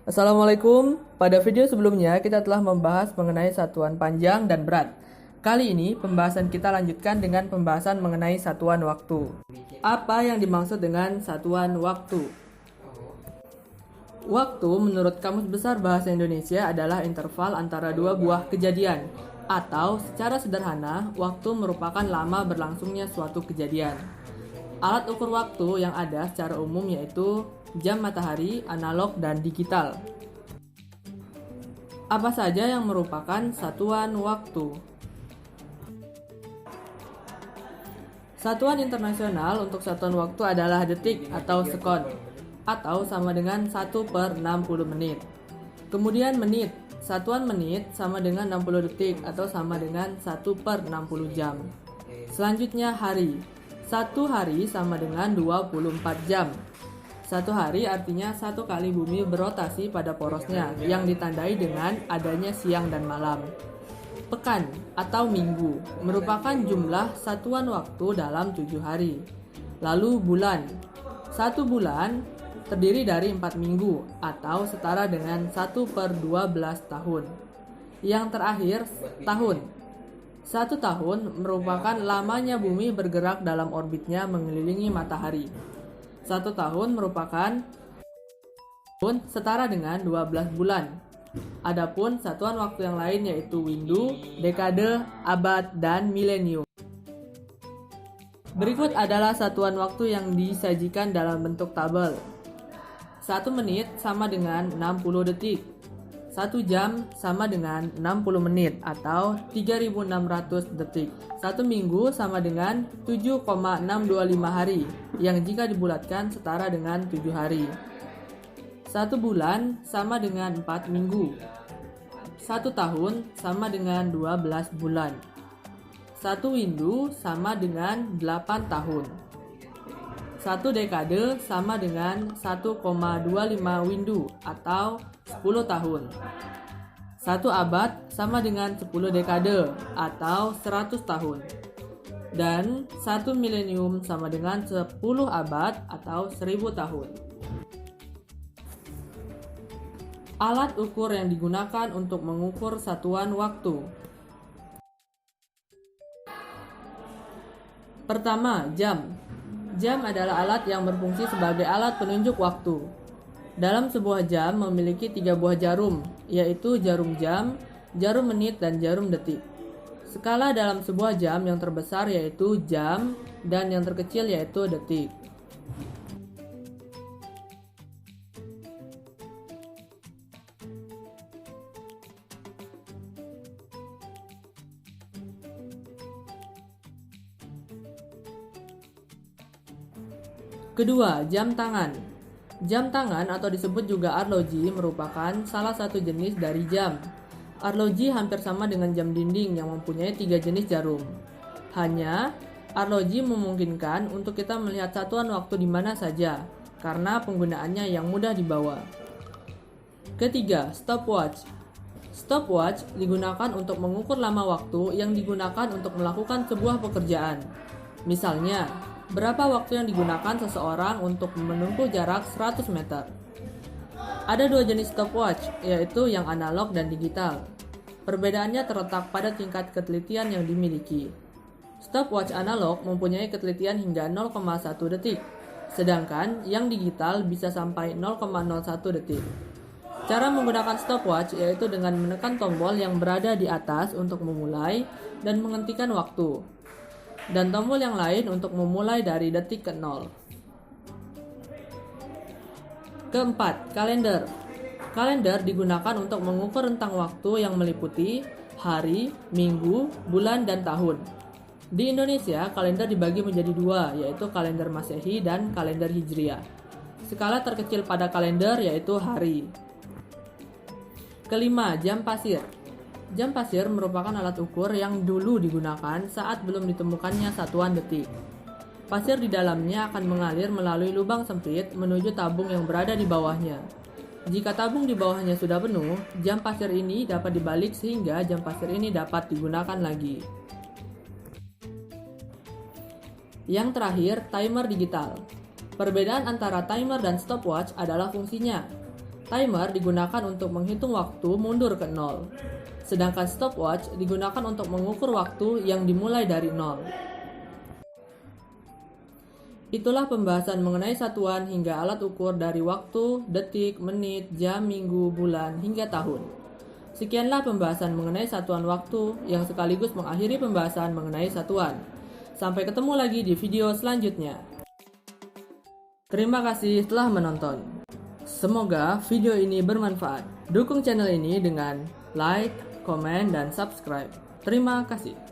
Assalamualaikum. Pada video sebelumnya kita telah membahas mengenai satuan panjang dan berat. Kali ini pembahasan kita lanjutkan dengan pembahasan mengenai satuan waktu. Apa yang dimaksud dengan satuan waktu? Waktu menurut Kamus Besar Bahasa Indonesia adalah interval antara dua buah kejadian, atau secara sederhana, waktu merupakan lama berlangsungnya suatu kejadian. Alat ukur waktu yang ada secara umum yaitu jam matahari, analog, dan digital. Apa saja yang merupakan satuan waktu? Satuan internasional untuk satuan waktu adalah detik atau sekon, atau sama dengan 1/60 menit. Kemudian menit, satuan menit sama dengan 60 detik atau sama dengan 1/60 jam. Selanjutnya hari, satu hari sama dengan 24 jam. Satu hari artinya satu kali bumi berotasi pada porosnya yang ditandai dengan adanya siang dan malam. Pekan atau minggu merupakan jumlah satuan waktu dalam 7 hari. Lalu bulan. Satu bulan terdiri dari 4 minggu atau setara dengan 1/12 tahun. Yang terakhir, tahun. Satu tahun merupakan lamanya bumi bergerak dalam orbitnya mengelilingi matahari. Satu tahun merupakan tahun setara dengan 12 bulan. Adapun satuan waktu yang lain yaitu windu, dekade, abad, dan milenium. Berikut adalah satuan waktu yang disajikan dalam bentuk tabel. 1 menit sama dengan 60 detik. 1 jam sama dengan 60 menit atau 3.600 detik. 1 minggu sama dengan 7,625 hari yang jika dibulatkan setara dengan 7 hari. 1 bulan sama dengan 4 minggu. 1 tahun sama dengan 12 bulan. 1 windu sama dengan 8 tahun. 1 dekade sama dengan 1,25 windu atau 10 tahun. 1 abad sama dengan 10 dekade atau 100 tahun. Dan 1 milenium sama dengan 10 abad atau 1000 tahun. Alat ukur yang digunakan untuk mengukur satuan waktu. Pertama, jam. Jam adalah alat yang berfungsi sebagai alat penunjuk waktu. Dalam sebuah jam memiliki 3 buah jarum, yaitu jarum jam, jarum menit, dan jarum detik. Skala dalam sebuah jam yang terbesar yaitu jam, dan yang terkecil yaitu detik. Kedua, jam tangan. Jam tangan atau disebut juga arloji merupakan salah satu jenis dari jam. Arloji hampir sama dengan jam dinding yang mempunyai 3 jenis jarum. Hanya, arloji memungkinkan untuk kita melihat satuan waktu di mana saja, karena penggunaannya yang mudah dibawa. Ketiga, stopwatch. Stopwatch digunakan untuk mengukur lama waktu yang digunakan untuk melakukan sebuah pekerjaan. Misalnya, berapa waktu yang digunakan seseorang untuk menempuh jarak 100 meter. Ada 2 jenis stopwatch, yaitu yang analog dan digital. Perbedaannya terletak pada tingkat ketelitian yang dimiliki. Stopwatch analog mempunyai ketelitian hingga 0,1 detik, sedangkan yang digital bisa sampai 0,01 detik. Cara menggunakan stopwatch yaitu dengan menekan tombol yang berada di atas untuk memulai dan menghentikan waktu, dan tombol yang lain untuk memulai dari detik ke 0. Keempat, kalender. Kalender digunakan untuk mengukur rentang waktu yang meliputi hari, minggu, bulan, dan tahun. Di Indonesia, kalender dibagi menjadi 2, yaitu kalender Masehi dan kalender Hijriah. Skala terkecil pada kalender yaitu hari. Kelima, jam pasir. Jam pasir merupakan alat ukur yang dulu digunakan saat belum ditemukannya satuan detik. Pasir di dalamnya akan mengalir melalui lubang sempit menuju tabung yang berada di bawahnya. Jika tabung di bawahnya sudah penuh, jam pasir ini dapat dibalik sehingga jam pasir ini dapat digunakan lagi. Yang terakhir, timer digital. Perbedaan antara timer dan stopwatch adalah fungsinya. Timer digunakan untuk menghitung waktu mundur ke 0. Sedangkan stopwatch digunakan untuk mengukur waktu yang dimulai dari 0. Itulah pembahasan mengenai satuan hingga alat ukur dari waktu, detik, menit, jam, minggu, bulan, hingga tahun. Sekianlah pembahasan mengenai satuan waktu yang sekaligus mengakhiri pembahasan mengenai satuan. Sampai ketemu lagi di video selanjutnya. Terima kasih telah menonton. Semoga video ini bermanfaat. Dukung channel ini dengan like, komen, dan subscribe. Terima kasih.